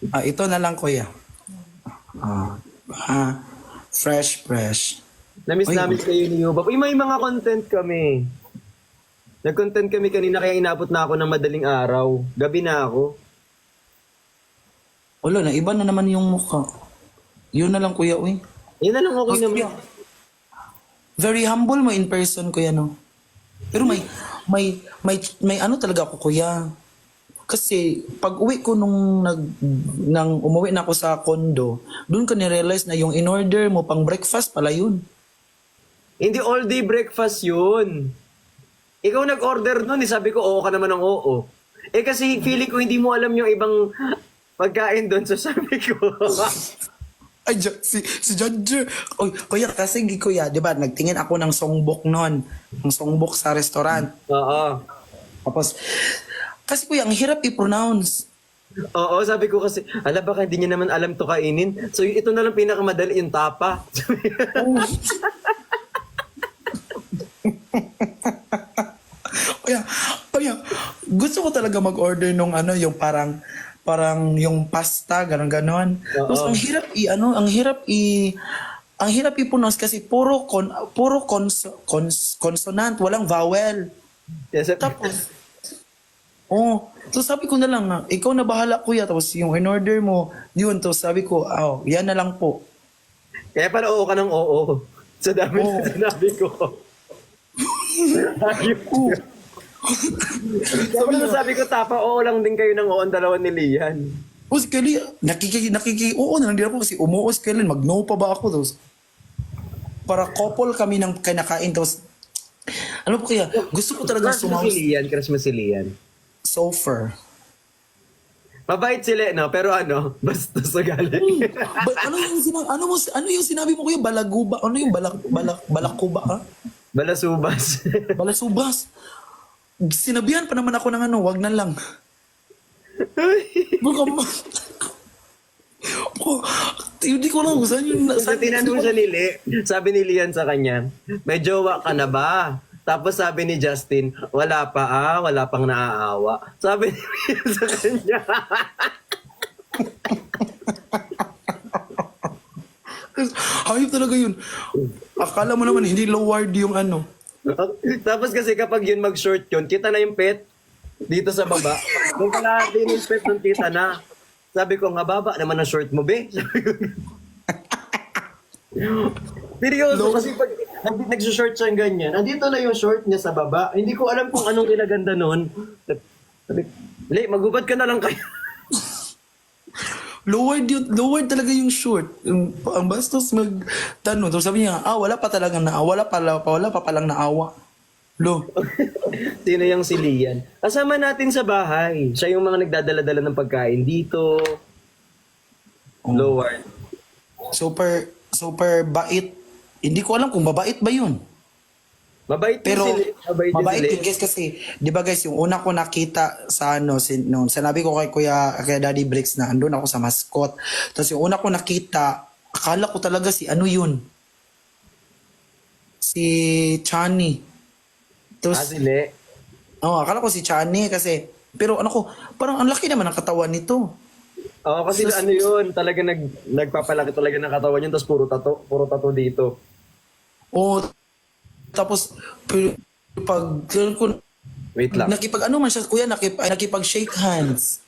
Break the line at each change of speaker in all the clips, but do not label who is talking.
Ito na lang kuya. Ah, fresh.
Namiss
Uy,
namin kayo ni Yubab. Uy, may mga content kami. Nag-content kami kanina kaya inabot na ako ng madaling araw. Gabi na ako.
wala na, iba na naman yung mukha. Yun na lang kuya, uy.
Yun na lang okay
Mas,
naman.
kuya, very humble mo in person kuya, no? Pero may ano talaga ako kuya. Kasi pag uwi ko nang umuwi na ako sa condo, doon ko ni-realize na yung in-order mo pang breakfast pala yun.
Hindi all day breakfast yun. Ikaw nag-order nun, sabi ko oo ka naman ng oo. Eh kasi feeling ko hindi mo alam yung ibang pagkain doon, so sabi ko.
Ay, si Judge. Oy, kuya, kasi kuya, di ba, nagtingin ako ng songbok noon. Ng songbok sa restaurant.
Oo.
Tapos, kasi kuya, ang hirap i-pronounce.
Oo, sabi ko kasi, ala baka hindi niya naman alam to kainin. So ito na lang pinakamadali yung tapa.
Oh. Kuya, gusto ko talaga mag-order nung ano, yung parang yung pasta, ganon. Tapos
Oo.
ang hirap i-pronounce kasi puro consonant, walang vowel.
Yes,
Tapos, so sabi ko na lang na, ikaw na bahala kuya, tapos yung in-order mo, yun, to sabi ko, yan na lang po.
kaya pala oo ka ng oo. Sa dami
Oo.
na sinabi ko. Ayun. Kaya pala sabi ko, tapa, oo lang din kayo ng oo ang dalawa ni Lian.
O si Kelly, oo na lang din ako kasi umuo si Kelly, mag-no pa ba ako? Tapos, para couple kami ng kinakain, tapos, ano po kaya, gusto ko talaga
Crush mo si Lian, crush mo si Lian.
sofer.
Mabait sila, no? Pero ano, basta sa galing.
Ano yung sinabi mo kuya, balaguba, ano yung balakuba, ha?
Balasubas.
Balasubas. Sinabihan pa naman ako ng ano, wag na lang. Baka hindi ko lang kung saan yun.
Sa tinanong siya ni Li, sabi ni Lian sa kanya, may jowa ka na ba? Tapos sabi ni Justin, wala pa wala pang naaawa. Sabi ni Lian sa kanya.
Hayop talaga yun. Akala mo naman, hindi low-ward yung ano.
Tapos kasi kapag yun mag-short yun, kita na yung pet dito sa baba. Kung kalahati yung pet nun, kita na. Sabi ko, nga baba naman ang short mo, be. Sabi ko, seryoso, kasi pag nag-short siya ganyan, andito na yung short niya sa baba. Hindi ko alam kung anong kinaganda nun. Sabi, Li, magubad ka na lang kayo.
Low-ward talaga yung short. Ang bastos magtanong. Tapos sabi niya, wala pa palang naawa. Lo,
Sino yung si Lian? Kasama natin sa bahay. Siya yung mga nagdadala-dala ng pagkain dito. Lower.
super bait. Hindi ko alam kung mabait ba yun.
Mabait din
Pero
sila.
mabait
sila.
yun guys kasi, di ba guys, yung una ko nakita sa ano, nung sinabi ko kay Daddy Bricks na andun ako sa mascot. Tapos yung una ko nakita, akala ko talaga si ano yun. Si Chani. Tapos,
Sila.
akala ko si Chani kasi, pero ano ko, parang ang laki naman ang katawan nito.
Oo, kasi ano yun, talaga nagpapalaki talaga ng katawan yun, tapos puro tato dito.
O, tapos, pero,
Wait lang.
nakipag-ano man siya, kuya, nakipag-shake hands.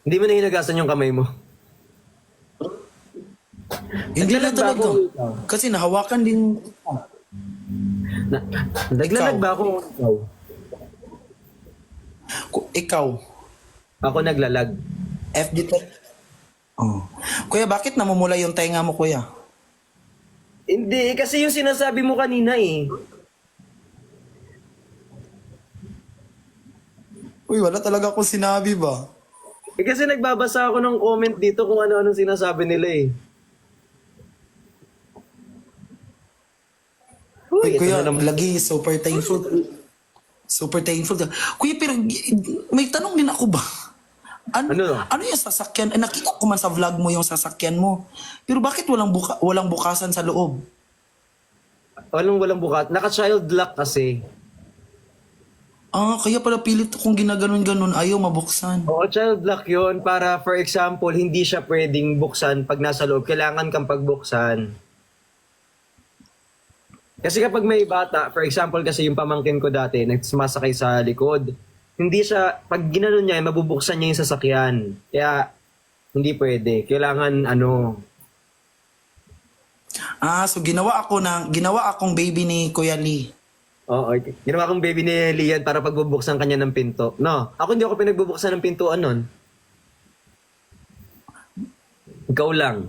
Hindi mo nahinagasan yung kamay mo.
Hindi na
Naglalag ba
talaga.
ako?
Kasi nahawakan din.
Naglalag ba ako? Ikaw.
Ikaw,
Ako naglalag.
FD to. Oh. Kuya, bakit namumula yung tenga mo, kuya?
Hindi, kasi yung sinasabi mo kanina eh.
Uy, wala talaga akong sinabi ba?
Kasi nagbabasa ako ng comment dito kung ano-ano sinasabi nila eh.
Uy,
ito
kuya,
na naman.
lagi, super thankful. Super thankful. Kuya, pero may tanong din ako ba?
Ano?
Ano yung sasakyan? Nakita ko man sa vlog mo yung sasakyan mo. Pero bakit walang bukasan sa loob?
Walang bukat. Naka-child lock kasi.
Kaya pala pilit akong ginaganon-ganon, ayaw mabuksan.
Oo, child lock yun para for example, hindi siya pwedeng buksan pag nasa loob. Kailangan kang pagbuksan. Kasi kapag may bata, for example kasi yung pamangkin ko dati, nagsumasakay sa likod, hindi siya, pag ginanon niya, mabubuksan niya yung sasakyan. Kaya, hindi pwede. Kailangan,
So ginawa akong baby ni Kuya Lee.
oo, ginawa kong baby ni Lian para pagbubuksan kanya ng pinto. No, ako hindi ako pinagbubuksan ng pintuan nun. Ikaw lang.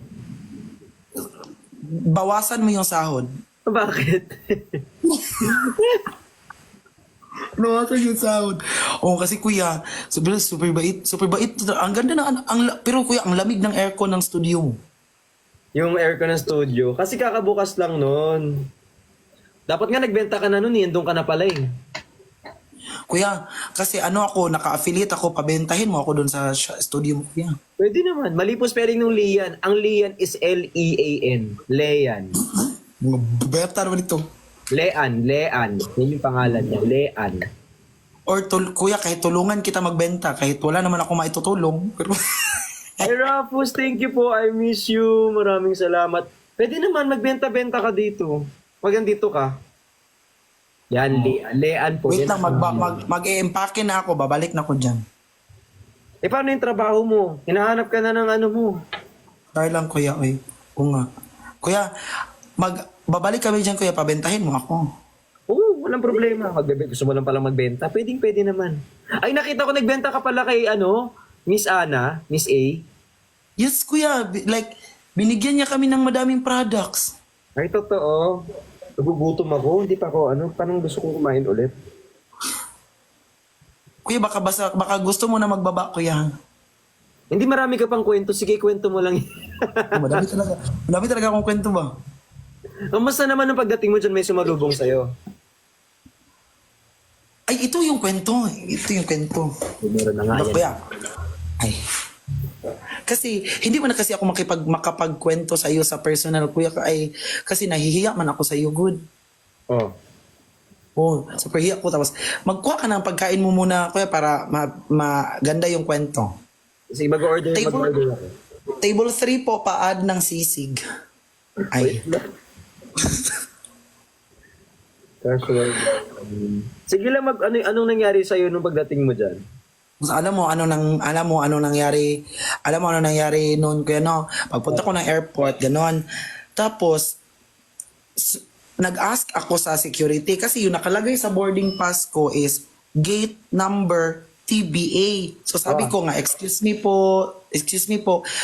Bawasan mo yung sahod.
Bakit?
Bawasan yung sahod. Kasi kuya, super bait. Super bait. Ang ganda ng, pero kuya, ang lamig ng aircon ng studio mo.
Yung aircon ng studio. Kasi kakabukas lang nun. Dapat nga nagbenta ka na nun eh. Doon ka na pala eh.
Kuya, kasi naka-affiliate ako, pabentahin mo ako doon sa studio mo, kuya.
Pwede naman. Mali po spelling ng Lian. Ang Lian is L-E-A-N. Lean.
Mga beta naman ito.
Lean. Yun yung pangalan niya. Lean.
Or kuya, kahit tulungan kita magbenta, kahit wala naman ako maitutulong. Pero
Hey Rafus, thank you po. I miss you. Maraming salamat. Pwede naman magbenta-benta ka dito. Pag andito ka. Yan, Lean po.
wait
Yan.
lang, mag-e-empake na ako, babalik na ako dyan.
Paano yung trabaho mo? Hinahanap ka na ng ano mo.
Dahil lang kuya, oy. Oo nga. Kuya, babalik kami dyan kuya, pabentahin mo ako.
Oo, walang problema. Gusto mo lang pala magbenta? Pwede naman. Ay, nakita ko nagbenta ka pala kay Miss Ana, Miss A.
Yes kuya, binigyan niya kami ng madaming products.
Ay, totoo. Nagugutom ako. Hindi pa ako, parang gusto kong kumain ulit.
Kuya, baka gusto mo na magbaba kuya.
Hindi marami ka pang kwento. Sige, kwento mo lang.
Madami talaga. Madami talaga akong kwento ba?
Kamusta naman nung pagdating mo dyan may sumalubong sa'yo?
Ay, ito yung kwento. Ito yung kwento.
Meron na nga yan.
Kuya. Ay. Kasi, hindi mo na kasi ako makapagkwento sa iyo sa personal, kuya. Kasi nahihiya man ako sa iyo, good. Super hiya ko. Tapos, magkuha ka ng pagkain mo muna, kuya, para maganda yung kwento.
Sige, mag-order ako.
Table 3 po, pa-add ng sisig. Ay.
Casual. Sige lang, anong nangyari sa'yo nung pagdating mo dyan?
Alam mo ano nangyari noon kuya no. Pagpunta ko ng airport ganon. Tapos nag-ask ako sa security kasi yung nakalagay sa boarding pass ko is gate number TBA. So sabi ko nga, excuse me po,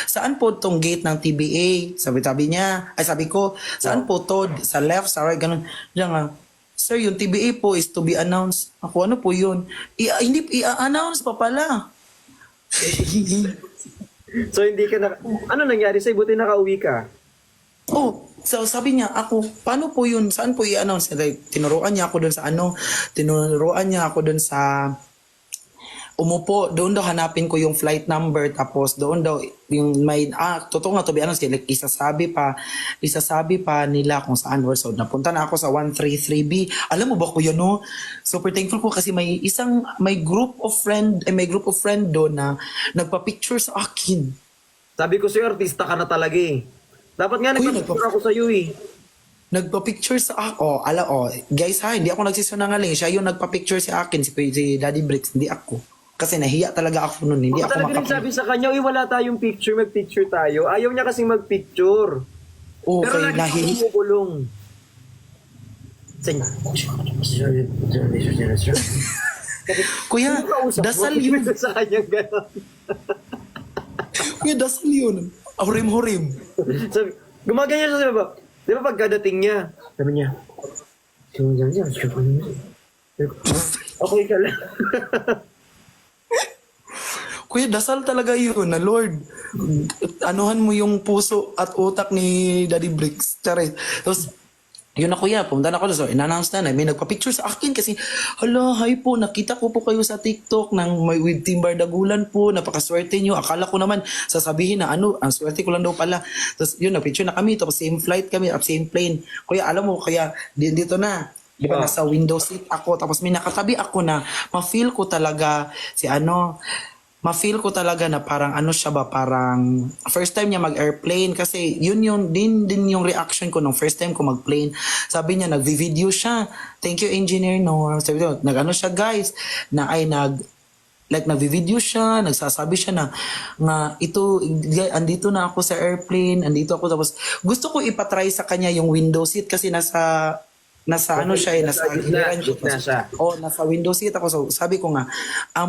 saan po tong gate ng TBA? Sabi niya, sabi ko, saan po to? Sa left, sa right, ganun. Diyan nga, sir, yung TBA po is to be announced. Ako, ano po yun? Hindi, i-announce pa pala.
So hindi ka na... Ano nangyari sa'yo? Buti nakauwi ka.
So sabi niya, paano po yun? Saan po i-announce? Tinuruan niya ako dun sa umupo, doon daw hanapin ko yung flight number, tapos doon daw yung may, totoo nga to be honest, like, isasabi pa nila kung saan we're. So napunta na ako sa 133B. Alam mo ba kuya no? Super thankful ko kasi may group of friend doon na nagpa-picture sa akin.
Sabi ko sa'yo, artista ka na talaga eh. Dapat nga nagpa-picture ako sa'yo eh.
Nagpa-picture sa ako. Guys ha, hindi ako nagsisunangaling. Siya yung nagpa-picture sa akin, si Daddy Bricks, hindi ako. Kasi nahiya talaga ako noon. Hindi ako
talaga sabi sa kanya, wala tayong picture, mag-picture tayo. Ayaw niya kasing mag-picture. Pero lagi
nahihiya.
kumulong.
Kuya, dasal yun.
Sa kanya gano'n.
Kuya, dasal yun. Hurim-hurim.
Sabi, gumaganyan siya sa baba. Di ba pagkadating niya, sabi niya, okay ka lang.
Kuya, dasal talaga yun na Lord, anuhan mo yung puso at utak ni Daddy Bricks. Charit. Tapos, yun na kuya, pumunta na ako. So, in-announce na, may nagpa-picture sa akin kasi, hi po, nakita ko po kayo sa TikTok with Team Bardagulan po, napakaswerte nyo. Akala ko naman, sasabihin na ang swerte ko lang daw pala. Tapos, yun, na-picture na kami, tapos same flight kami, same plane. Kuya, alam mo, kaya dito na, Di ba,
Oh.
nasa window seat ako, tapos may nakatabi ako na ma-feel ko talaga ma-feel ko talaga na parang ano siya ba, parang first time niya mag-airplane kasi yun yung din yung reaction ko nung first time ko mag-plane. Sabi niya, nag-video siya. Thank you, Engineer Nor. Sabi ko, nag-ano siya guys, na ay nagvi-video siya, nagsasabi siya na nga ito andito na ako sa airplane, andito ako tapos gusto ko ipatry sa kanya yung window seat kasi nasa ano siya nasa giliran ko.
Gitna siya.
Oh, nasa window seat ako. So, sabi ko nga,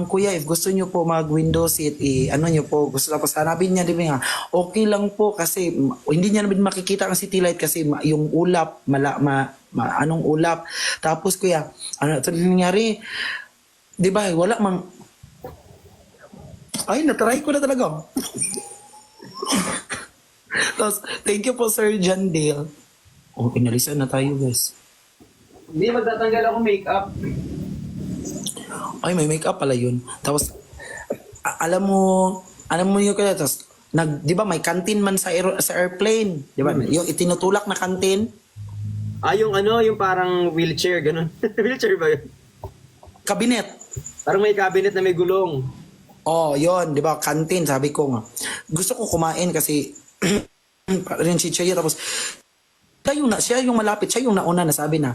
kuya, if gusto niyo po mag window seat, ano niyo po, gusto tapos hanapin niya, di ba nga, okay lang po kasi hindi niya naman makikita ang city light kasi yung ulap, anong ulap. Tapos kuya, ano ito nangyari? Di ba, wala mang, ay, natry ko na talaga. Tapos, thank you po Sir John Dale. Oh, pinalisan na tayo guys.
Hindi, magtatanggal ako makeup.
Ay, may makeup pala yun. Tapos, alam mo yun kaya, tapos, di ba may canteen man sa airplane? Di ba? Yung itinutulak na canteen,
Ah, yung ano, yung parang wheelchair, ganun. Wheelchair ba yun?
kabinet.
Parang may cabinet na may gulong.
Oh, yon, di ba? Canteen, sabi ko nga. Gusto ko kumain kasi, rin si Chaya, tapos, siya yung malapit, siya yung nauna na sabi na,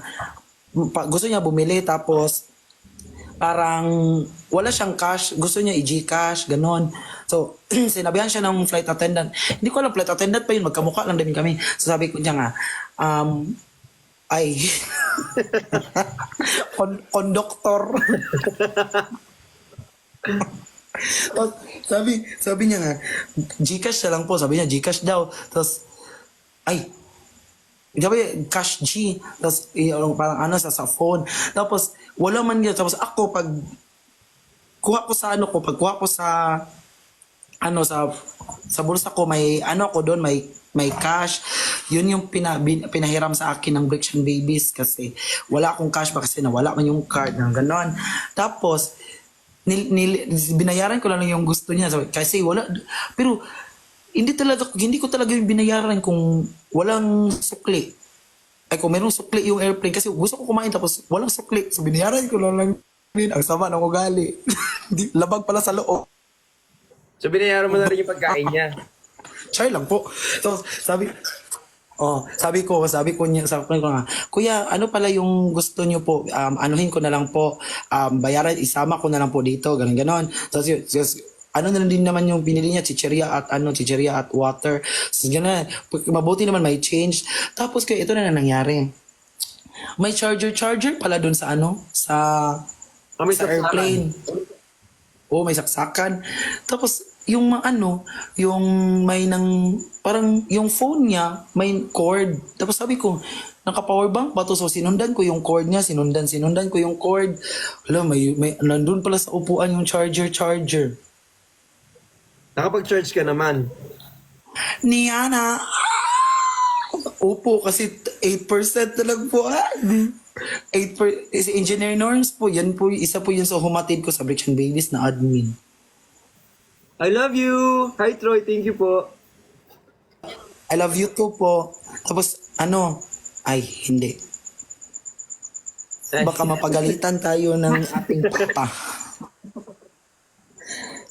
gusto niya bumili, tapos, parang wala siyang cash, gusto niya i-Gcash, ganon. So, sinabihan siya ng flight attendant. Hindi ko alam, flight attendant pa yun, magkamukha lang din kami. So, sabi ko niya nga, ay, konduktor. Tapos, sabi niya nga, Gcash siya lang po, sabi niya, Gcash daw. Tapos, ay, sabi, cash G. Tapos, parang ano, sa phone. Tapos, wala man yun. Tapos, ako, pagkuha ko sa bulsa ko, may, ano ako doon, may cash. Yun yung pinahiram sa akin ng Bricks and Babies kasi wala akong cash ba kasi nawala man yung card ng ganon. Tapos, binayaran ko lang yung gusto niya. Kasi wala, pero, hindi ko talaga yung binayaran kung walang sukli. Ay kung mayroong sukli yung airplane kasi gusto ko kumain tapos walang sukli. So binayaran ko lang din. Ang sama ng ugali. Labag pala sa loob.
So, binayaran mo na rin yung pagkain niya.
Char lang po. So sabi ko nga, kuya, ano pala yung gusto niyo po? Anuhin ko na lang po. Bayaran, isama ko na lang po dito. Ganon. Tapos ano na din naman yung binili niya, chicheria at water. So, gano'n, mabuti naman may change. Tapos, kaya ito na nangyari. May charger pala dun sa
May
sa
saksakan.
airplane. Oo, may saksakan. Tapos, yung yung parang yung phone niya, may cord. Tapos sabi ko, naka-power bank ba to? So, sinundan ko yung cord niya, sinundan ko yung cord. Wala, may nandun pala sa upuan yung charger.
Nakapag-charge ka naman.
Ni Ana. Opo, kasi 8% na lang po. 8% is engineer norms po. Yan po, isa po yun sa humatid ko sa Bricks and Babies na admin.
I love you! Hi, Troy. Thank you po.
I love you too po. Tapos, ay, hindi. Baka mapagalitan tayo ng ating papa.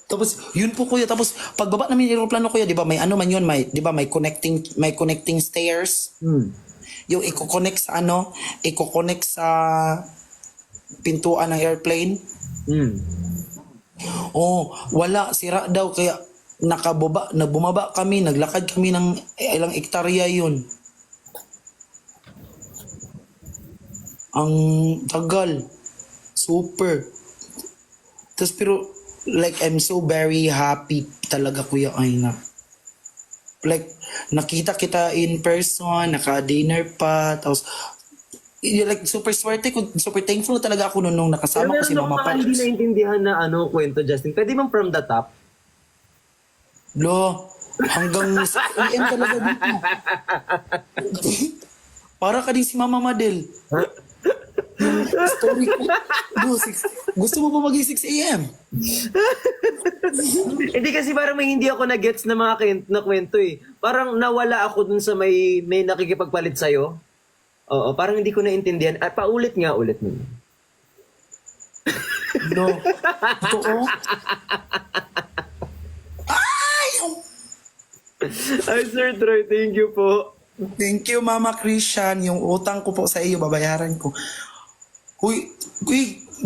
Tapos, yun po kuya. Tapos, pagbaba namin yung aeroplano kuya, di ba, may man yun, di ba, may connecting stairs. Yung i-connect sa pintuan ng airplane. Oh, wala, sira daw, kaya bumaba kami, naglakad kami ng ilang ektarya yun. Ang tagal. Super. Tapos pero, like, I'm so very happy talaga kuya Aina. Like, nakita kita in person, naka-dinner pa, tapos, like, super swerte ko, super thankful talaga ako nung nakasama ko si Mama
Pero hindi
Paps.
naintindihan na kwento, Justin. Pwede bang from the top?
Lo, hanggang sa end talaga dito. Para ka din si Mama Madel. Yung story ko. Gusto mo ba maging 6 a.m.?
Hindi kasi parang hindi ako na-gets na mga na kwento eh. Parang nawala ako dun sa may nakikipagpalit sa'yo. Oo, parang hindi ko naintindihan. Ay, paulit nga ulit mo.
No. Totoo. Ay!
Ay, Sir Troy, thank you po.
Thank you, Mama Christian. Yung utang ko po sa iyo, babayaran ko. Uy,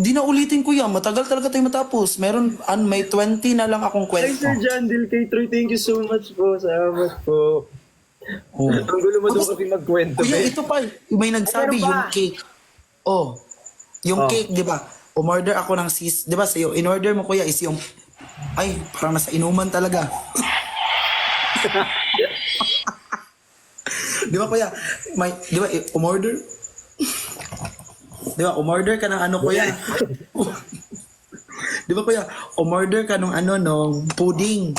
di na ulitin ko yan. Matagal talaga tayo matapos. May 20 na lang akong
Ay,
kwento.
Sir John Del kay Troy, thank you so much po. Salamat po.
Oh.
Ang gulo mo doon
Tapos,
kasi magkwento.
Kuya,
eh.
ito pa. May nagsabi
Meron pa.
yung cake. Oh. Yung
Oh.
cake, di ba? Umorder ako ng di ba sa'yo? In-order mo, kuya, is yung... Ay, parang nasa inuman talaga. Di ba, kuya? Di ba, umorder? Di ba, umorder ka ng ano, kuya? Di ba, kuya? Umorder ka ng ano, nung pudding.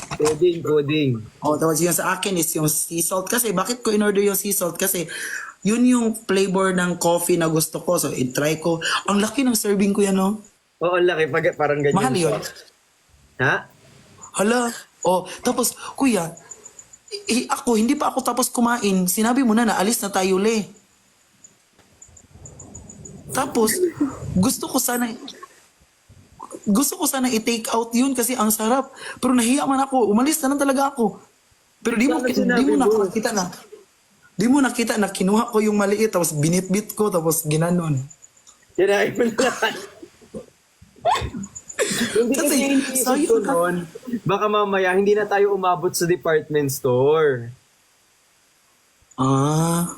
Coding.
Oh, tapos yung sa akin is yung sea salt. Kasi bakit ko in-order yung sea salt? Kasi yun yung flavor ng coffee na gusto ko. So, i-try ko. Ang laki ng serving ko yan, no?
Oo, laki. Parang ganyan.
Mahal yun.
Ha?
Hala. Oh, tapos, kuya, ako, hindi pa ako tapos kumain. Sinabi mo na alis na tayo, le. Tapos, gusto ko sana i-take out yun kasi ang sarap. Pero nahiya man ako. Umalis na lang talaga ako. Pero di mo nakita na. Di mo nakita na kinuha ko yung maliit tapos binitbit ko tapos ginanon.
Kinain mo na. Hindi kasi iniisip ko noon, baka mamaya hindi na tayo umabot sa department store.
Ah.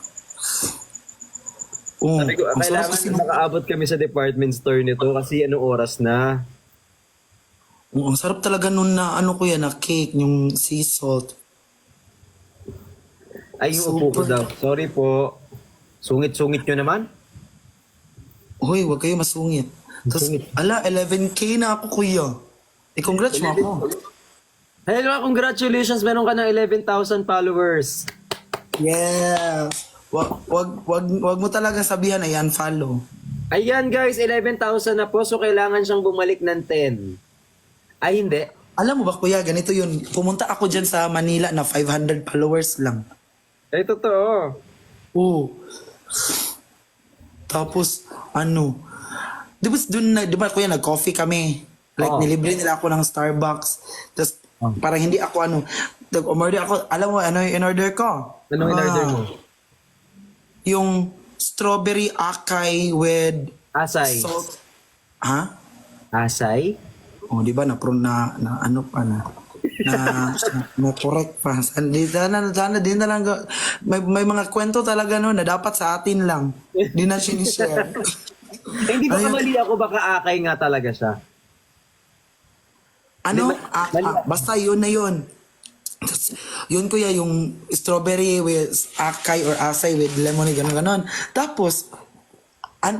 Oh,
Sabi ko,
ang sarap
kailangan
kasi
makaabot kami sa department store nito kasi anong oras na.
ang sarap talaga nun na ano ko yan, na cake, yung sea salt.
Ay, yung upo ko
Super.
daw. Sorry po. Sungit-sungit nyo naman.
Hoy, wag kayo masungit. Tapos,
Masungit.
11K na ako, kuya. I-congrats mo ako.
Hello, congratulations. Meron ka ng 11,000 followers.
Yes. Wag mo talaga sabihan ay unfollow.
Ayan guys, 11,000 na po. So, kailangan siyang bumalik ng 10. Ay, hindi.
Alam mo ba, kuya, ganito yun. Pumunta ako dyan sa Manila na 500 followers lang.
Ay, totoo.
Oo. Tapos, di ba kuya, nag-coffee kami. Like,
Oo.
nilibre nila ako ng Starbucks. Tapos, parang hindi ako nag-order ako. Alam mo, ano yung in-order ko?
Anong in-order mo?
Yung strawberry acai with
Asay.
salt. Ha?
Asay?
Oh, di ba na ano pa na correct pa. Sana din na lang may mga kwento talaga no na dapat sa atin lang. Di na sinishare.
Eh, hindi ba
Ayun.
mali ako? Baka akay nga talaga siya.
Ano?
Mali.
Basta yun na yun. Tas, yun kuya, yung strawberry with acai or asai with lemon, gano'n. Tapos,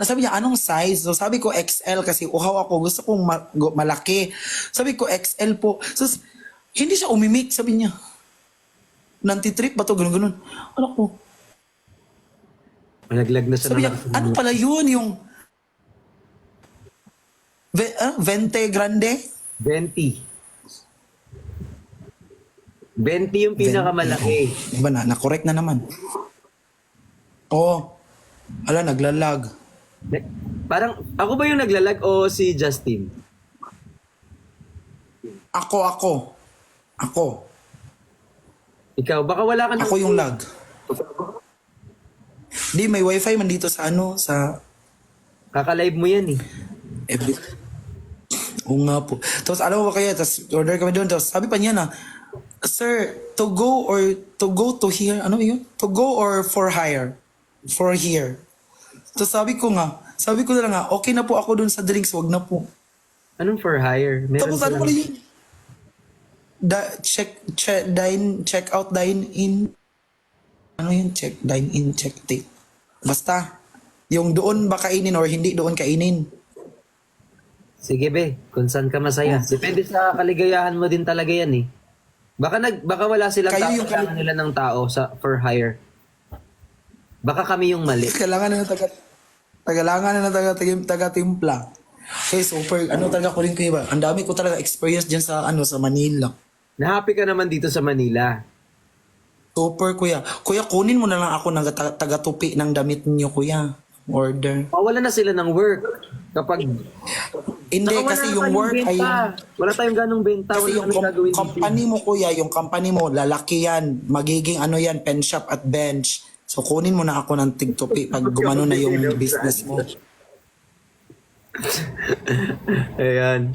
sabi niya, anong size? So, sabi ko XL kasi uhaw ako. Gusto kong malaki. Sabi ko XL po. So, hindi siya umimik, sabi niya. Nantitrip ba to? Ganun. Ano ko?
Malaglag na siya
Sabi niya,
ng
ano pala yun? Yung Vente Grande?
20. 20 yung pinakamalaki.
Diba na-correct na naman. Oo. Ala, naglalag.
Parang, ako ba yung naglalag o si Justin?
Ako.
Ikaw, baka wala ka
Ako yung lag. Di, may wifi man dito sa sa
Kaka-live mo yan eh.
FB. Oo nga po. Tapos alam mo ba kaya, tapos order kami doon, tapos sabi pa niya na, Sir, to go to here, ano yun? To go or for hire? For here. Tapos sabi ko na lang nga, okay na po ako doon sa drinks, wag na po.
Anong for hire? Meron
Tapos ano
silang-
pala yun? Check out, dine in. Ano yun? Dine in, check take. Basta, yung doon ba kainin or hindi doon kainin.
Sige be, kung saan ka masaya. Depende sa kaligayahan mo din talaga yan eh. Baka wala silang
Kayo
tao,
yung
kailangan nila ng tao sa for hire. Baka kami yung mali.
Kailangan na taga-timpla. Okay, super, talaga ko rin kayo ba? Ang dami ko talaga experience dyan sa, sa Manila.
Na-happy ka naman dito sa Manila.
Super, kuya. Kuya, kunin mo na lang ako ng taga-tupi ng damit niyo, kuya. Order.
Wala na sila ng work. Kapag...
Hindi,
Saka wala
kasi
na
yung
tayong
work ay...
benta. Wala tayong ganong benta.
Kasi
Wala
yung
kami gagawin dito.
company mo, kuya, yung company mo, lalaki yan. Magiging ano yan, pen shop at bench. So, kunin mo na ako ng tigtupi pag gumano na yung business mo.
Ayan.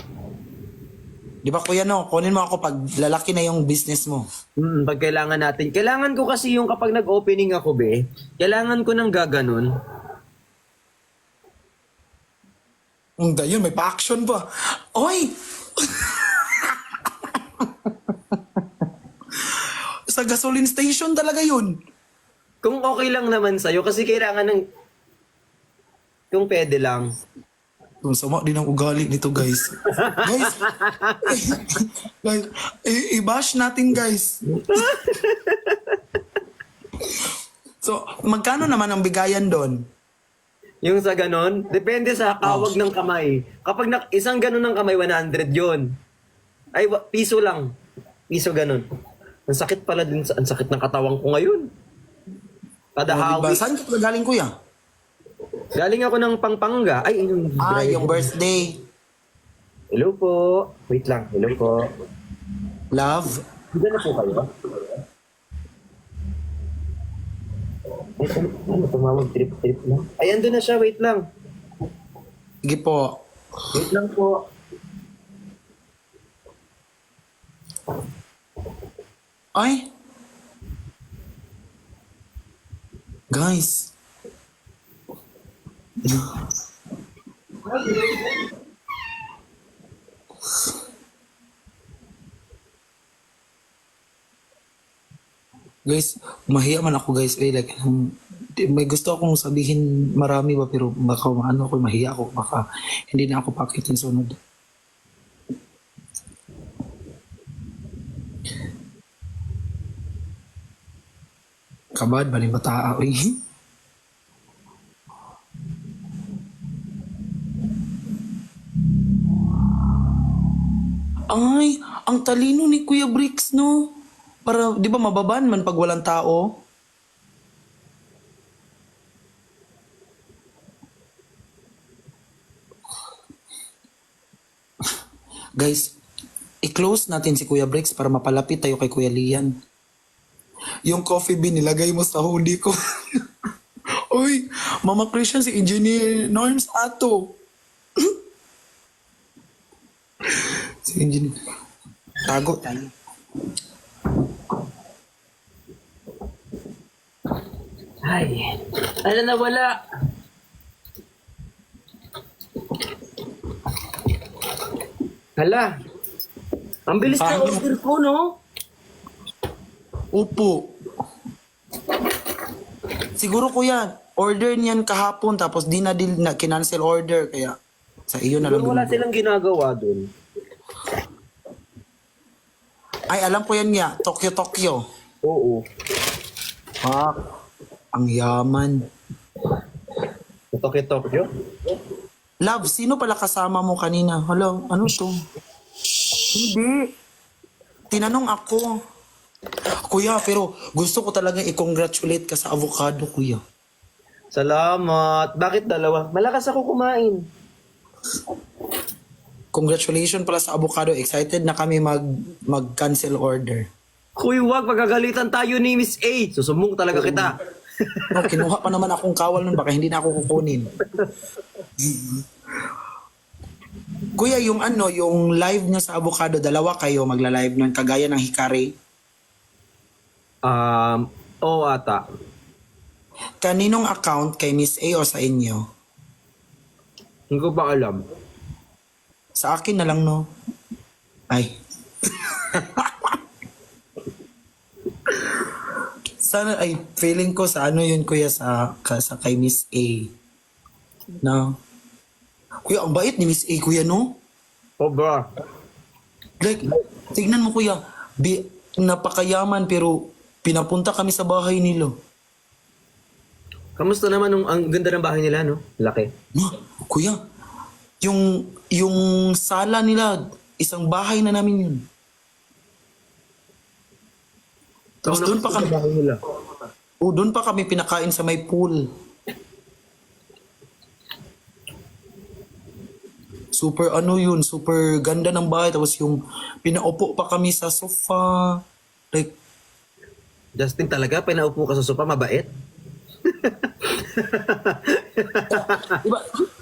Di ba, kuya, no? Kunin mo ako pag lalaki na yung business mo.
Pag kailangan natin. Kailangan ko kasi yung kapag nag-opening ako, be, kailangan ko ng gaganon.
Hindi, yun, may pa-action pa. Oy! Sa gasoline station talaga yun.
Kung okay lang naman sa'yo, kasi kailangan ng... Kung pwede lang.
Sama din ang ugali nito, guys. Guys! Guys, i-bash natin, guys. So, magkano naman ang bigayan doon?
Yung sa ganon, depende sa kawag ng kamay. Kapag isang ganon ng kamay, 100 yon. Ay, piso lang. Piso ganon. Ang sakit pala din, ang sakit ng katawan ko ngayon. Kada
Diba?
hawik.
Saan ka galing, kuya?
Galing ako ng Pampanga. Ay, yung
Yung birthday.
Hello po. Wait lang. Hello po.
Love.
Diyan na po kayo. Ay, ano tumawag? Trip lang. Ay, andun na siya. Wait lang.
Sige po.
Wait lang po.
Ay! Guys. Guys, mahiya man ako, guys. Like, may gusto akong sabihin marami ba, pero baka ano ako, mahiya ako. Baka hindi na ako pakitin sunod. Kabad ba ni bataa? Uy. Ay, ang talino ni Kuya Bricks, no? Para, di ba mababan man pag walang tao? Guys, i-close natin si Kuya Bricks para mapalapit tayo kay Kuya Lian. Yung coffee bean, nilagay mo sa hoodie ko. Uy, Mama Christian, si Engineer Norms Ato. Si Engineer. Tago tayo.
Ay. Ano na wala? Hala. Ang bilis ng order ko, no?
Upo. Siguro kuya, order niyan kahapon tapos di na kinancel order kaya sa iyo na lang.
Pero wala silang ginagawa dun.
Ay, alam ko yan nga. Tokyo.
Oo.
Fuck. Ang yaman.
Tokyo.
Love, sino pala kasama mo kanina? Hello, ano to? Hindi. Tinanong ako. Kuya, pero gusto ko talaga i-congratulate ka sa avocado, kuya.
Salamat. Bakit dalawa? Malakas ako kumain.
Congratulations pala sa avocado. Excited na kami mag-cancel order.
Kuy, wag. Magagalitan tayo ni Miss A. Susumong talaga kita.
No, kinuha pa naman akong kawal nun. Baka hindi na ako kukunin. Kuya, yung live niya sa avocado, dalawa kayo magla-live nun, kagaya ng Hikari.
Oo ata.
Kaninong account, kay Miss A o sa inyo?
Hindi ko ba alam?
Sa akin na lang, no? Ay. Sana, ay, feeling ko sa ano yun, kuya, sa kay Miss A. No? Kuya, ang bait ni Miss A, kuya, no?
Sobra.
Like, tignan mo, kuya, napakayaman, pero pinapunta kami sa bahay nila.
Kamusta naman ang ganda ng bahay nila, no? Laki.
No, kuya, yung sala nila, isang bahay na namin yun. Tapos doon pa kami,
nila.
doon pa kami pinakain sa may pool. Super ano yun, super ganda ng bahay. Tapos yung pinaupo pa kami sa sofa. Like,
Justin, talaga, pinaupo ka sa sopa, mabait?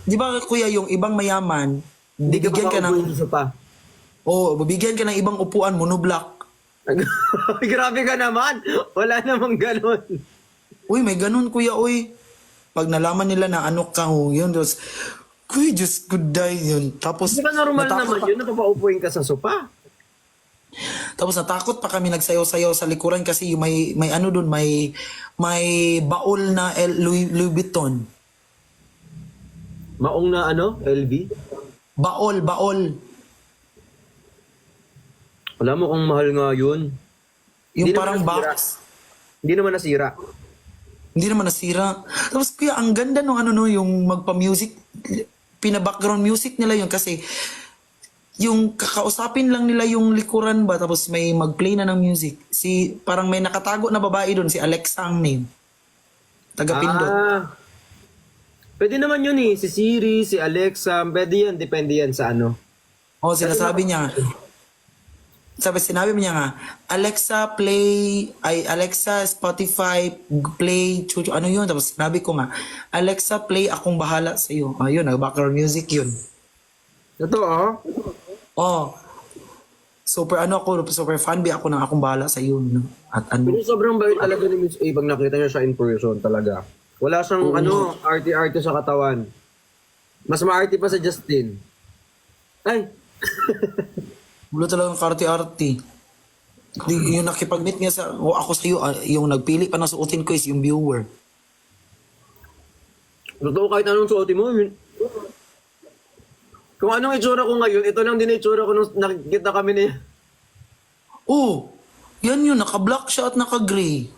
di ba kuya yung ibang mayaman,
Hindi ka
bibigyan ka ng,
makaupo sa sopa.
bibigyan ka ng ibang upuan, monoblock.
Grabe ka naman. Wala namang ganun.
Uy, may ganun kuya, uy. Pag nalaman nila na ano ka, yun, tapos, kuy, just good die yun. Tapos,
Hindi ba normal
natakot
naman
pa-
yun na papaupuin ka sa sopa?
Tapos natakot pa kami nagsayaw-sayaw sa likuran kasi yung may ano doon, may baol na Louis Vuitton.
Maong na ano, LV?
Baol.
Alam mo kung mahal nga yun.
Yung
Hindi
parang
naman nasira.
box.
Hindi naman nasira.
Hindi naman nasira. Tapos kuya, ang ganda nung ano no, yung magpa-music, pina-background music nila yun kasi yung kakausapin lang nila yung likuran ba tapos may mag-play na ng music. Parang may nakatago na babae doon, si Alexa ang name. Taga Pindot.
Pwede naman yun eh. Si Siri, si Alexa, pwede yan. Depende yan sa ano.
Sinasabi niya, sinabi niya nga, Alexa, Spotify, play, chuchu, ano yun? Tapos sinabi ko nga, Alexa, play, akong bahala sa iyo. Ayun, background music yun.
Totoo?
Super fan ba ako ng akong bahala sa iyo. No? At ano,
Pero sobrang bait talaga ni Miss A pag nakita niya siya in person talaga. Wala siyang arty-arty sa katawan. Mas ma-arty pa sa Justin. Ay!
wala talagang karte-arte. Yung nakipag-meet niya ako sa iyo, yung nagpili pa ng suotin ko is yung viewer.
Totoo kahit anong suotin mo. Kung anong itsura ko ngayon, ito lang din ang itsura ko nung nakikita kami niya.
Yan yun, naka-black siya at naka-gray.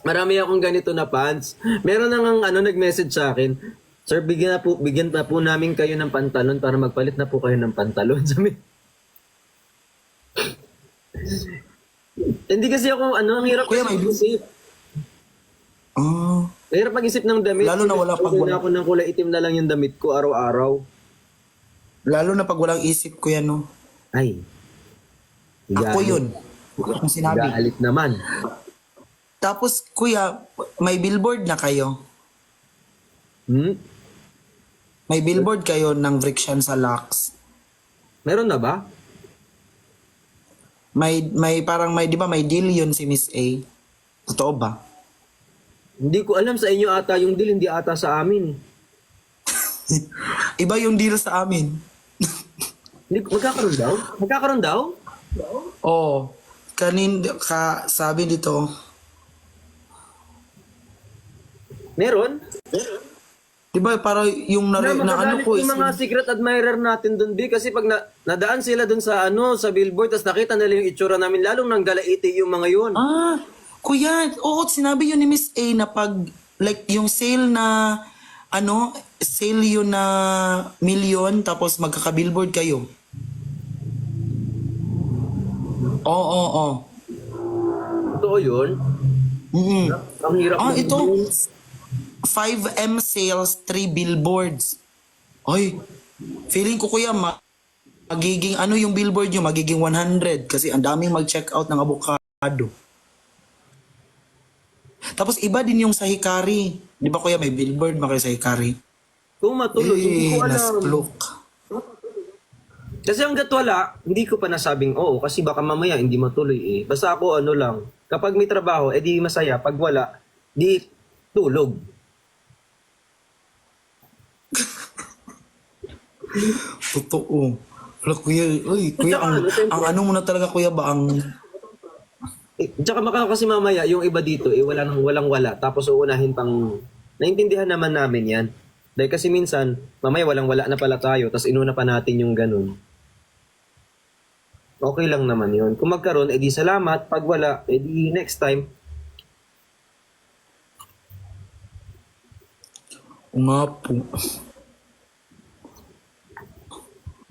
Marami akong ganito na pants. Meron nang nag-message sa akin, Sir, bigyan na po namin kayo ng pantalon para magpalit na po kayo ng pantalon. Sabi. Hindi kasi ako, ang hirap
Kuya,
kasi
may
mag-isip. Mahirap mag-isip ng damit.
Lalo na wala pag
Wala ako ng kulay itim na lang yung damit ko araw-araw.
Lalo na pag walang isip ko yan, no?
Ay.
Ako yun. Kung sinabi.
Gaalit naman.
Tapos, kuya, may billboard na kayo. May billboard kayo ng Vrikshan sa Lux.
Meron na ba?
Di ba may deal yun si Miss A? Totoo ba?
Hindi ko alam sa inyo ata yung deal, hindi ata sa amin.
Iba yung deal sa amin.
Magkakaroon daw? Magkakaroon daw?
Sabi dito,
Meron?
di ba para yung na ano
Magagalit
ko is
yung mga secret admirer natin doon, di kasi pag nadaan sila doon sa sa billboard, tapos nakita nila yung itsura namin, lalong nang galaiti yung mga yun.
kuya, sinabi yun ni Miss A na pag like yung sale na sale yun na million tapos magkaka-billboard kayo. Oo.
Totoo yun? Ang hirap ng
Ito 5M sales, 3 billboards. Ay, feeling ko kuya magiging yung billboard nyo, magiging 100 kasi ang daming mag-check out ng avocado. Tapos iba din yung sa Hikari. Di ba kuya may billboard ba kayo sa Hikari?
Kung matuloy, hindi ko alam.
Nasplok.
Kasi hanggat wala, hindi ko pa nasabing oo kasi baka mamaya hindi matuloy eh. Basta ako lang, kapag may trabaho, di masaya. Pag wala, di tulog.
Totoo. Wala kuya, kuya, ang ano mo na talaga kuya ba ang...
Tsaka baka kasi mamaya, yung iba dito, walang-wala. Tapos uunahin pang... Naintindihan naman namin yan. Dahil kasi minsan, mamaya walang-wala na pala tayo, tapos inuna pa natin yung ganun. Okay lang naman yun. Kung magkaroon, edi salamat. Pag wala, edi next time.
Nga po.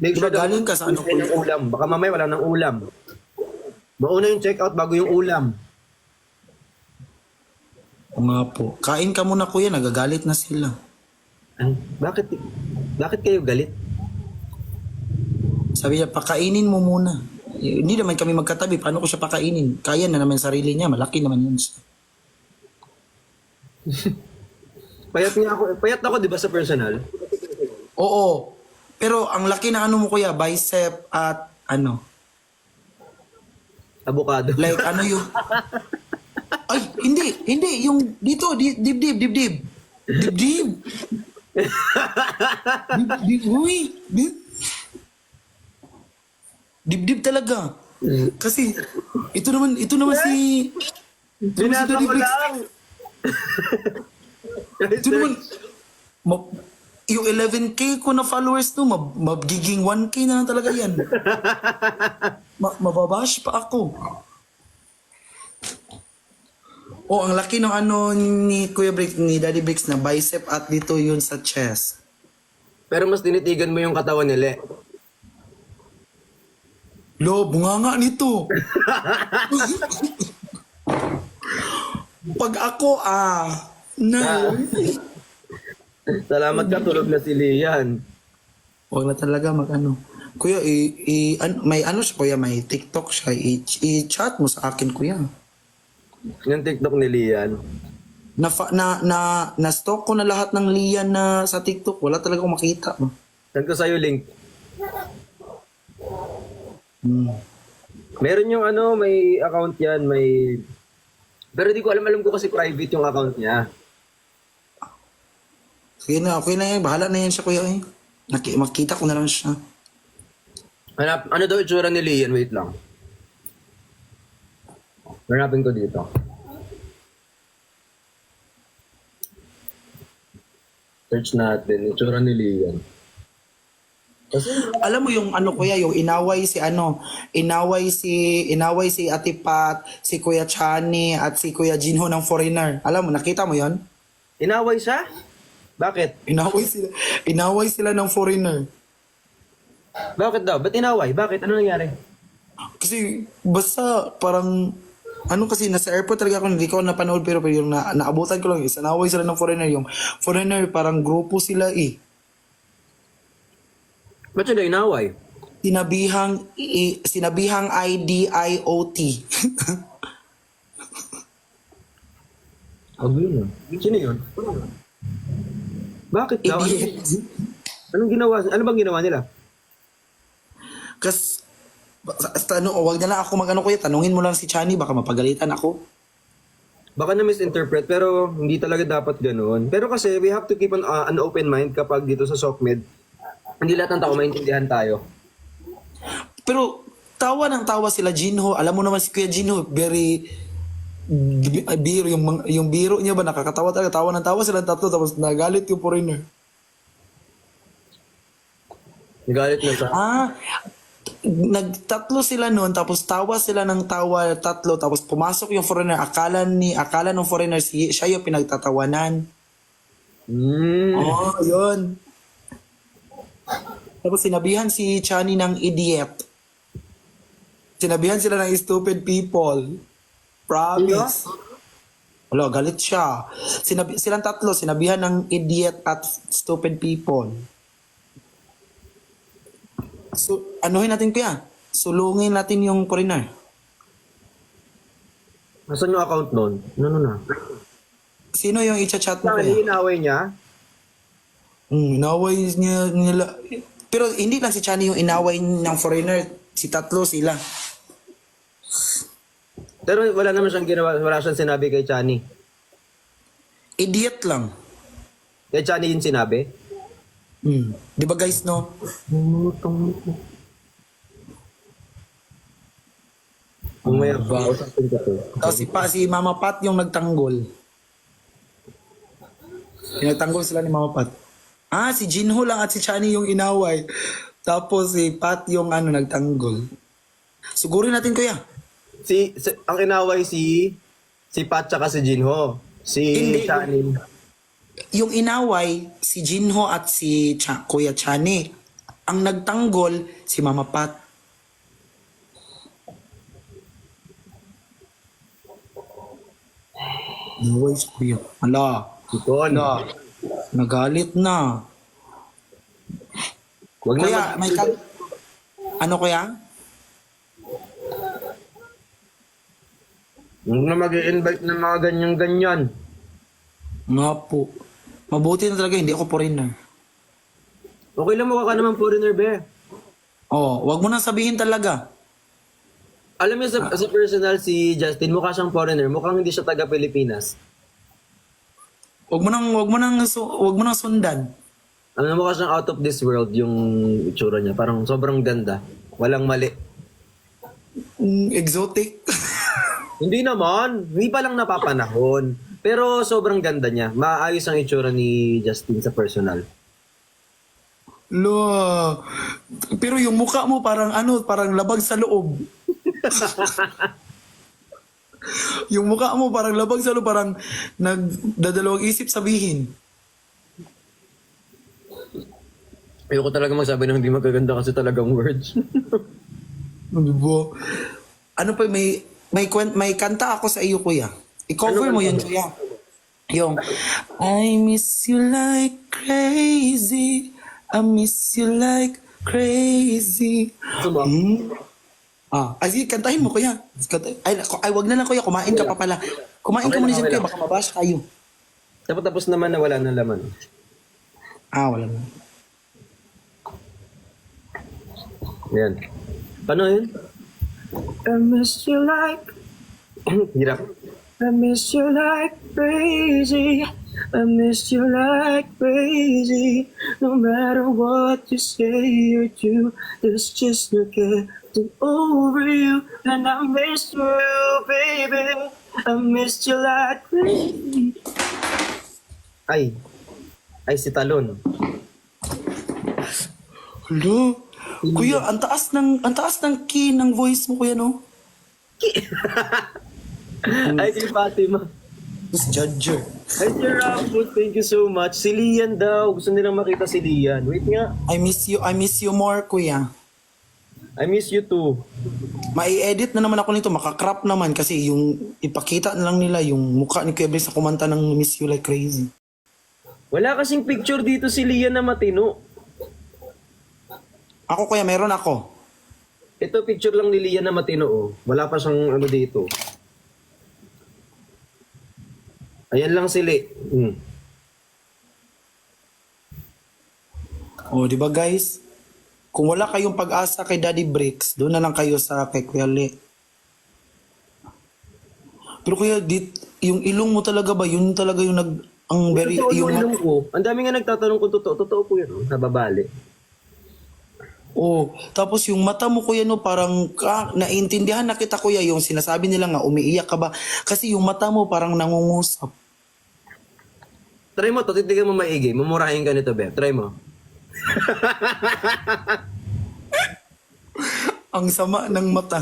Make
Diba
sure that
galing ka sa ano
ng ulam. Baka mamaya wala ng ulam. Mauna yung check out bago yung ulam.
O nga po. Kain ka muna kuya, nagagalit na sila.
Ano? Bakit kayo galit?
Sabi niya, pakainin mo muna. Hindi naman kami magkatabi. Paano ko siya pakainin? Kaya na naman sarili niya. Malaki naman yun siya.
Payat ako 'di ba sa personal?
Oo. Pero ang laki na ano mo kuya, bicep at ano.
Avocado.
Like ano yung... Ay, hindi. Yung dito, dibdib. Dibdib. Uy. Dibdib talaga. Kasi, ito naman si...
Binasa mo
Bricks.
lang.
Ito naman, yung 11K ko na followers no, magiging 1K na lang talaga yan. Mababash pa ako. Oh, ang laki ng ano ni Kuya Bricks, ni Daddy Bricks na bicep at dito yun sa chest.
Pero mas tinitigan mo yung katawan nila.
Lo, bunganga nito. Pag ako,
Salamat ka, tulog na si Lian.
Huwag na talaga mag-ano. Kuya, may ano siya, kuya, may TikTok siya. I-chat mo sa akin, kuya.
Yung TikTok ni Lian.
Na-stalk ko na lahat ng Lian na sa TikTok. Wala talaga akong makita.
Send ko sa'yo link.
Hmm.
Meron yung ano, may account yan, may... Pero di ko alam ko kasi private yung account niya.
Sige na, okay na yan. Bahala na yan siya, kuya. Makita ko na lang siya.
Ano daw itsura ni Lian? Wait lang. Hanapin ko dito. Search natin, itsura ni Lian. Kasi,
Alam mo yung ano kuya, yung inaway si Ate Pat, si Kuya Chani at si Kuya Jinho ng Foreigner. Alam mo, nakita mo 'yon?
inaway siya? Bakit?
Inaway sila ng Foreigner.
Bakit daw? Ba't inaway? Bakit? Ano nangyari?
Kasi basta parang ano kasi nasa airport talaga ako, hindi ko napanood pero yung naabutan ko lang is inaway sila ng Foreigner. Yung Foreigner parang grupo sila eh.
Ba't sila inaway?
Sinabihang IDIOT.
Ano yun? Sino yun? Bakit daw?
Idiot.
Ano bang ginawa nila?
Kas wag na lang ako mag-ano kuya, tanungin mo lang si Chani, baka mapagalitan ako.
Baka na misinterpret pero hindi talaga dapat ganoon. Pero kasi we have to keep an open mind kapag dito sa SOCMED. Hindi lahat ng tao maintindihan tayo.
Pero tawa ng tawa sila Jinho. Alam mo naman si Kuya Jinho, very biro yung biro niya ba nakakatawa talaga. Tawa ng tawa sila tatlo tapos nagalit yung Foreigner.
Nagalit na sa...
Nagtatlo sila noon tapos tawa sila ng tawa tatlo tapos pumasok yung Foreigner. Akala ng Foreigner siya yung pinagtatawanan. Oh, yun. Tapos sinabihan si Chani ng idiot. Sinabihan sila ng stupid people. Promise. Wala, galit siya. Silang tatlo, sinabihan ng idiot at stupid people. So, anuhin natin kuya? Sulungin natin yung Foreigner.
Nasaan yung account nun? Ano na?
Sino yung i-chat mo
Saan
kuya?
inaway niya?
Inaway nila. Pero hindi lang si Chani yung inaway ng Foreigner. Si tatlo sila.
Pero wala naman siyang ginawa, wala siyang sinabi kay Chani.
Idiot lang.
Kay Chani yung sinabi?
Di ba guys, no?
Umaya ba? Usapin ko to.
Tapos si Mama Pat yung nagtanggol. Nagtanggol sila ni Mama Pat. Si Jinho lang at si Chani yung inaway. Tapos si Pat yung nagtanggol. Sigurin natin kuya.
Ang inaway si Pat tsaka si Jinho. Si
Hindi.
Chani.
Yung inaway, si Jinho at si Kuya Chani. Ang nagtanggol, si Mama Pat. Voice kuya. Ala.
Ikon.
Ala. Nagalit na.
Huwag na
Kuya, may ano kuya?
Huwag na mag-i-invite ng mga ganyan-ganyan.
Nga po. Mabuti na talaga, hindi ako foreigner.
Okay lang mukha ka naman foreigner, be.
Oh, wag mo na sabihin talaga.
Alam mo sa personal si Justin, mukha siyang foreigner. Mukhang hindi siya taga-Pilipinas.
Wag mo nang sundan.
Ano mukha siyang out of this world yung itsura niya. Parang sobrang ganda. Walang mali.
Exotic.
Hindi naman. Hindi pa lang napapanahon. Pero sobrang ganda niya. Maayos ang itsura ni Justin sa personal.
Lo. Pero yung mukha mo parang parang labag sa loob. Yung mukha mo parang labag sa loob, parang nagdadalawang isip sabihin.
Ayoko talaga magsabi ng hindi magaganda kasi talagang words.
Diba? Ano pa, may kanta ako sa iyo, kuya. I-cover
Ano
mo
kanta
yun,
mo?
kuya. Yung, I miss you like crazy. I miss you like crazy.
Suma?
Sige, kantahin mo, kuya. Ay, wag na lang, kuya. Kumain ka pa pala. Kumain ka
Okay
muna
lang,
dyan,
okay
kuya.
lang.
Baka mabash tayo.
Tapos naman na wala ng laman.
Wala na.
Yan. Paano yun? I miss you like... Hirap. I miss you like crazy. I miss you like crazy. No matter what you say or do, there's just no getting over you. And I miss you, baby. I miss you like crazy. Ay. Ay, si Talon.
Hello? Kuya, ang taas ng key ng voice mo, kuya, no?
Ay, si Fatima.
Miss Judger.
Ay, Sir Rambut, thank you so much. Si Lian daw. Gusto nilang makita si Lian. Wait nga.
I miss you more, kuya.
I miss you too.
Mai-edit na naman ako nito, makakrap naman kasi yung ipakita na lang nila yung mukha ni Kuya Blaze na kumanta ng Miss You Like Crazy.
Wala kasing picture dito si Lian na matino.
Ako, kuya, meron ako.
Ito picture lang ni Lian na matino, oh. Wala pa siyang ano dito. Ayan lang si Li.
Di ba, guys? Kung wala kayong pag-asa kay Daddy Bricks, doon na lang kayo sa kay Kuya Le. Pero kuya, yung ilong mo talaga ba, yun talaga yung ang very,
Totoo yung
yung,
ilong ko. Ang dami nga nagtatanong kung totoo. Totoo po yun, oh. Nababali.
tapos yung mata mo, kuya, no, parang, naintindihan na kita, kuya, yung sinasabi nila nga, umiiyak ka ba? Kasi yung mata mo parang nangungusap.
Try mo to, titigan mo maigi. Mumurahin ka nito, Be. Try mo.
Ang sama ng mata.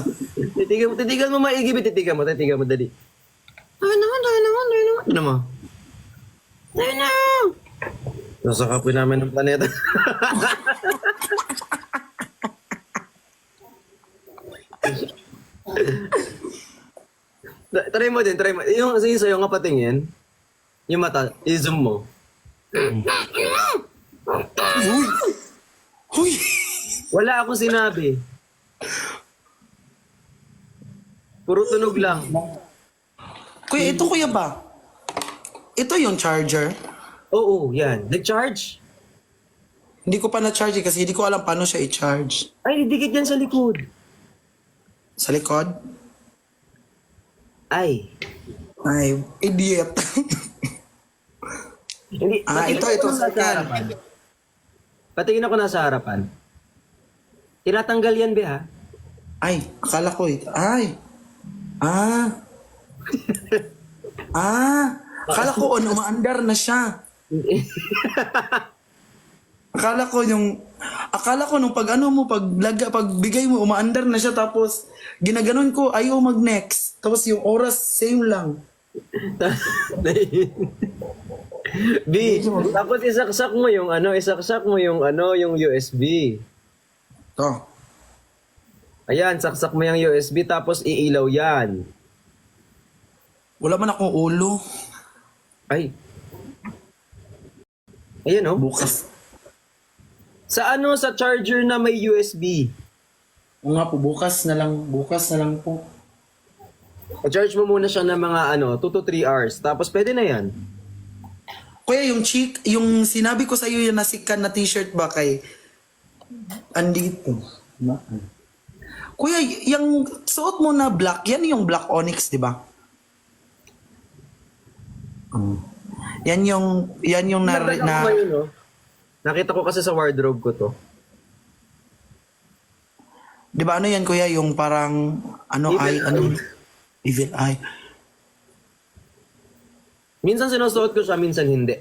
Titigan mo maigi, Be. Titigan mo, dali. Ay naman. Ano mo? Ay na! Nasakapin namin ng planeta. Try mo. Yung sa'yo nga patingin. Yung mata, i-zoom mo.
Huy!
Wala akong sinabi. Puro tunog lang.
Kuya, ito kuya ba? Ito yung charger.
Oo, yan. Nag-charge?
Hindi ko pa na-charge kasi hindi ko alam paano siya i-charge.
Ay, dikit yan sa likod.
Sa likod?
Ay.
Ay, idiot.
Hindi.
Ito,
Nasa
second.
harapan. Patingin ako nasa harapan. Tinatanggal yan, Be, ha?
Ay, akala ko ito. Ay. Akala ko umaandar na siya. Akala ko nung pagbigay mo, umaandar na siya, tapos ginaganon ko, ayaw mag-next. Tapos yung oras, same lang.
B, tapos isaksak mo yung yung USB.
To.
Ayan, saksak mo yung USB tapos iilaw yan.
Wala man akong ulo.
Ay. Ayan oh.
Bukas.
Sa ano, sa charger na may USB.
O nga po, bukas na lang. Bukas na lang po.
O-charge mo muna siya ng mga 2 to 3 hours. Tapos pwede na yan.
Kuya, yung sinabi ko sa iyo yung nasikan na t-shirt ba kay andito. Kuya, yung suot mo na black, yan yung black onyx, di ba? Yan yung
Nakita ko ngayon, no? Nakita ko kasi sa wardrobe ko to.
di ba ano yan kuya, yung parang evil eye.
Minsan sinusuot ko siya, minsan hindi.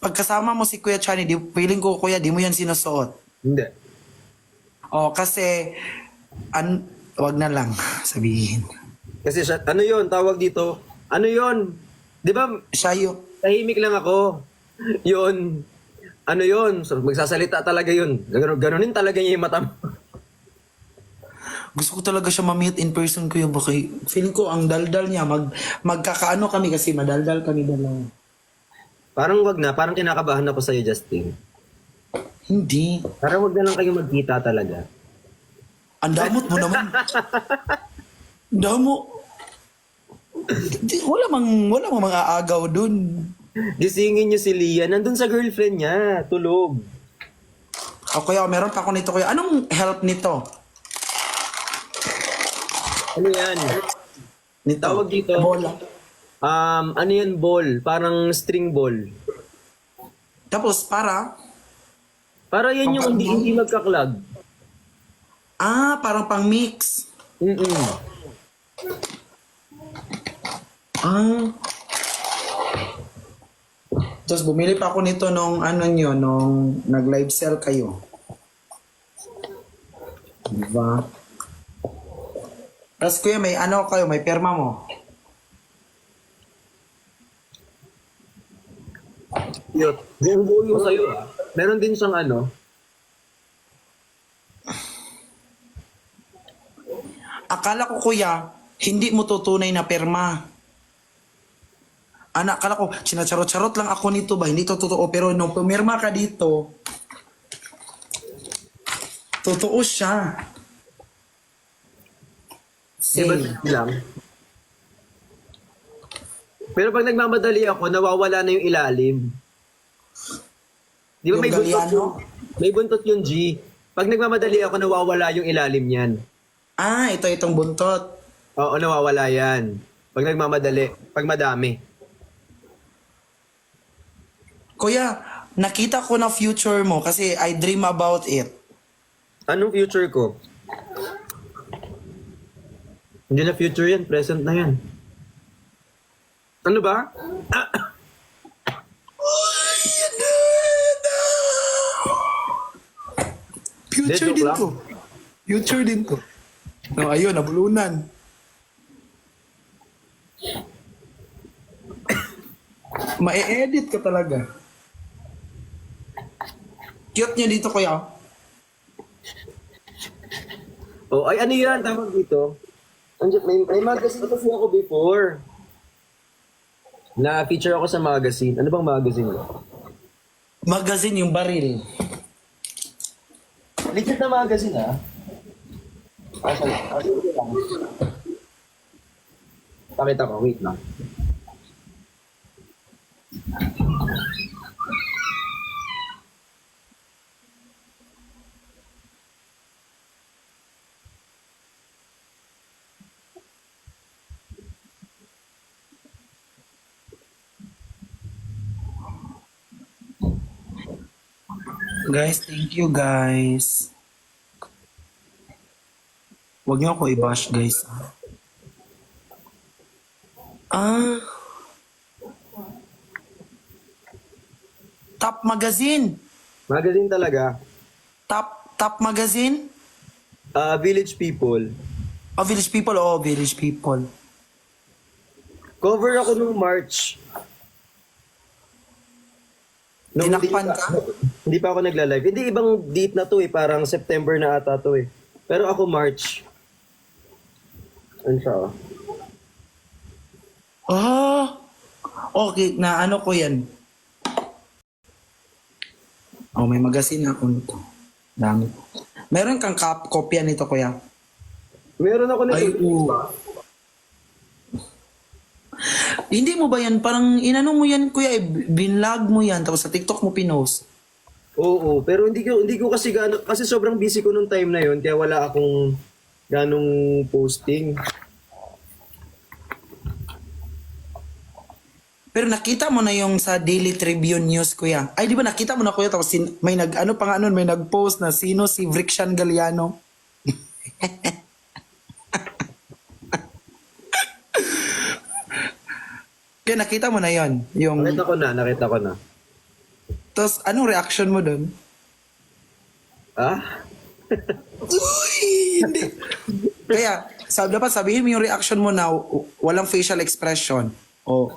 Pagkasama mo si Kuya Chani, feeling ko kuya, di mo yan sinusuot.
Hindi.
O kasi wag na lang sabihin.
Kasi siya, ano yun, tawag dito, ano yun? Di ba,
Siya yung
tahimik lang ako. Yun, ano yun, so, magsasalita talaga yun. Ganunin talaga niya yung mata mo.
gusto ko talaga siya ma-meet in person kuya. Bakit feeling ko ang daldal niya, magkakaano kami kasi madaldal kami dalawa.
Parang wag na, parang kinakabahan ako sa'yo, Justin.
Hindi.
Parang wag na lang kayo magkita talaga.
Ang damot mo naman. Damo. Wala mang mga agaw dun.
Gisingin niyo si Lia, nandun sa girlfriend niya, tulog.
O kuya, meron pa ako nito kuya. Anong help nito?
Ano yan?
Nito.
Tawag dito.
Bola.
Ano yan, ball? Parang string ball.
Tapos para?
Para yan yung hindi magkaklag.
Parang pang mix. Tapos bumili pa ako nito nung nung nag-live sell kayo. Diba? Tapos kuya, may kayo, may perma mo.
Cute. Buong-buo yung sa'yo ah. Meron din siyang
Akala ko kuya, hindi mo tutunay na perma. Akala ko, sinacharot-charot lang ako nito ba? Hindi to totoo. Pero nung pumirma ka dito, totoo siya.
Diba lang? Pero pag nagmamadali ako, nawawala na yung ilalim. Di ba
Yung
may buntot
Galliano?
may buntot yung G. Pag nagmamadali ako, nawawala yung ilalim niyan.
Itong buntot.
Oo, nawawala yan. Pag nagmamadali, pag madami.
Kuya, nakita ko na future mo kasi I dream about it.
Anong future ko? Hindi na future yan, present na yan. Ano ba?
Future
Joke
din
lang.
to. Future din to. No, ayun, nabulunan. Ma-edit ka talaga. Cute niya dito kuya.
Oh, ay ano yan, tawag dito? May magazine kasi ako before. Na-feature ako sa magazine. Ano bang magazine?
Magazine yung baril.
Legit na magazine ah. Pakita ko, wait lang.
Guys, thank you guys. Huwag niyo ako i-bash guys. Top magazine.
Magazine talaga.
Top magazine.
Village People.
Village People. Village People.
Cover ako nung March.
Tinakpan ka?
Hindi pa ako nagla-live. Hindi, ibang date na to eh. Parang September na ata to eh. Pero ako March. Ano siya?
Ah, okay. Na ano ko yan? Oh, may magazine ako nito. Dami. Meron kang kopya nito, kuya?
Meron ako nito.
Ay, oo. Hindi mo ba yan? Parang inano mo yan, kuya, binlog mo yan, tapos sa TikTok mo pinost.
Oo, pero hindi ko kasi kasi sobrang busy ko nung time na yon kaya wala akong ganong posting.
Pero nakita mo na yung sa Daily Tribune News, kuya. Ay, di ba nakita mo na, kuya? Tapos may ano pa nga nun, may nag-post na sino si Vrixian Galliano. Kaya nakita mo na yon yung...
Nakita ko na.
Tapos anong reaction mo dun?
Ah?
Uy, hindi. Kaya, dapat sabihin mo yung reaction mo na walang facial expression. Oh.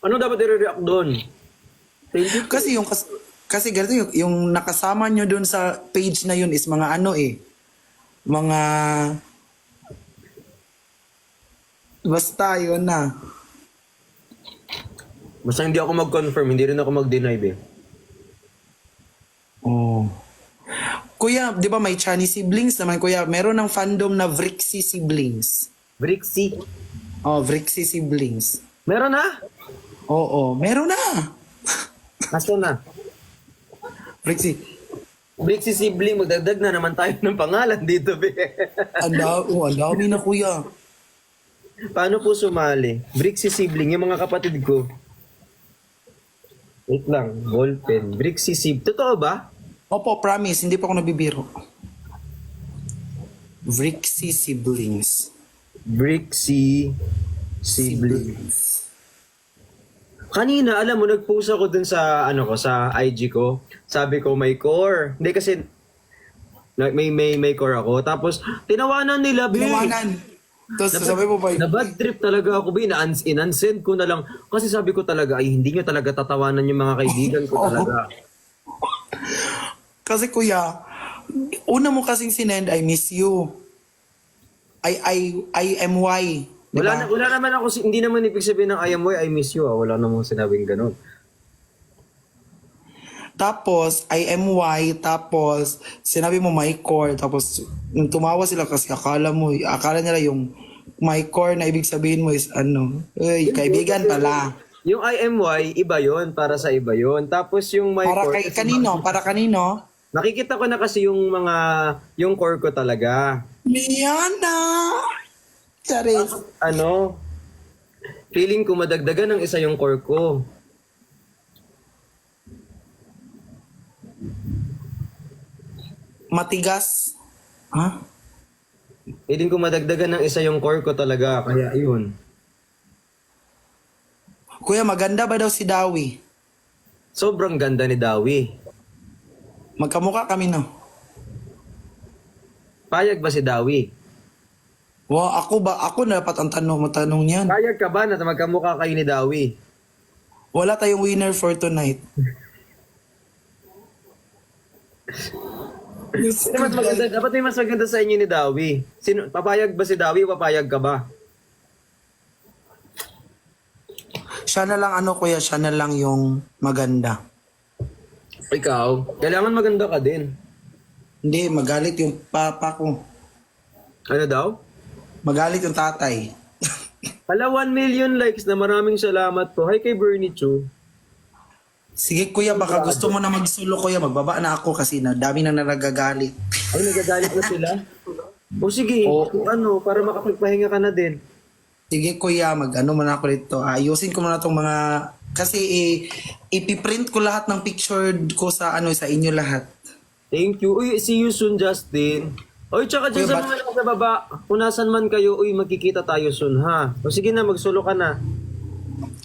Ano dapat i-react doon? Thank you.
Kasi ganito yung nakasama nyo dun sa page na yun is mga ano mga basta yun na.
Basta hindi ako mag-confirm, hindi rin ako mag-deny, be.
Oh. Kuya, di ba may Chinese siblings naman, kuya? Meron ng fandom na Vrixie siblings.
Brixie.
Oh, Vrixie siblings.
Meron na?
Oo, meron na.
Kaso na.
Vrixie.
Brixie sibling, magdagdag na naman tayo ng pangalan dito, be.
Ang dami na, kuya.
Paano po sumali? Brixie sibling, yung mga kapatid ko. Wait lang, ballpen. Brixie sibling. Totoo ba?
Opo, promise, hindi pa ako nabibiro. Vrixie siblings.
Brixie siblings. Kanina, alam mo, nag-post ako dun sa, sa IG ko. Sabi ko, may core. Hindi kasi, may core ako. Tapos, tinawanan nila, be.
Tinawanan. Tapos sabi mo ba?
Na bad trip talaga ako, be. Inansend ko na lang. Kasi sabi ko talaga, ay, hindi nyo talaga tatawanan yung mga kaibigan ko talaga.
Kasi kuya, una mo kasing sinend, I miss you. IMY. Diba?
Wala naman ako, hindi naman ibig sabihin ng I am I miss you. Wala namang sinabing ganun.
Tapos, IMY, tapos sinabi mo my core, tapos nung tumawa sila kasi akala nila yung my core na ibig sabihin mo is kaibigan pala.
Yung IMY, iba yon para sa iba yon. Tapos yung my
Para
core,
para kanino?
nakikita ko na kasi yung core ko talaga.
Liana! Charis.
Feeling ko madagdagan ng isa yung core ko.
Matigas. Ha?
Feeling ko madagdagan ng isa yung core ko talaga. Kaya yun.
Kuya, maganda ba daw si Dawi?
Sobrang ganda ni Dawi.
Magkamukha kami, no?
Payag ba si Dawi?
Wow, ako na dapat ang matanong niyan.
Payag ka ba na magkamukha kayo ni Dawi?
Wala tayong winner for tonight.
Dapat may mas maganda sa inyo ni Dawi. Papayag ba si Dawi o papayag ka ba?
Siya na lang kuya, siya na lang yung maganda.
Ikaw, kailangan maganda ka din.
Hindi, magalit yung papa ko.
Ano daw?
Magalit yung tatay.
Hala, 1 million likes na, maraming salamat po. Hi kay Bernie Chu.
Sige kuya, baka gusto mo na mag-solo kuya, magbaba na ako kasi dami na nagagalit.
Ay, nagagalit na sila? O sige, para makapagpahinga ka na din.
Sige kuya, muna ako dito. Ayusin ko muna tong mga, kasi ipiprint ko lahat ng picture ko sa sa inyo lahat.
Thank you. Uy, see you soon, Justin. Uy, tsaka dyan
Kuya,
sa mga sa baba, kung nasan man kayo, magkikita tayo soon, ha? O sige na, mag-solo ka na.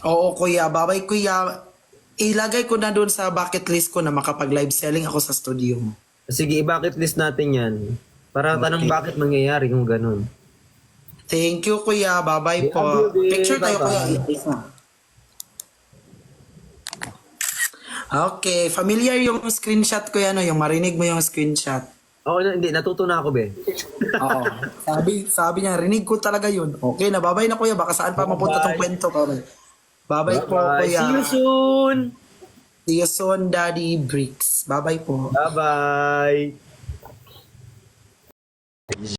Oo kuya, babay kuya. Ilagay ko na doon sa bucket list ko na makapag-live selling ako sa studio mo.
Sige, i-bucket list natin yan. Para tanong bakit mangyayari kung ganun.
Thank you kuya, bye-bye po.
Love you, babe.
Picture tayo
Bye-bye.
kuya. Okay, familiar yung screenshot ko yan, yung marinig mo yung screenshot.
Oo, hindi. Natuto na ako, be.
Oo. Sabi niya, rinig ko talaga yun. Okay, nababay na kuya. Baka saan pa mapunta tong
Bye.
kwento ko. Bye-bye po
Bye.
kuya.
See you soon.
See you soon, Daddy Bricks. Bye-bye po.
Bye-bye.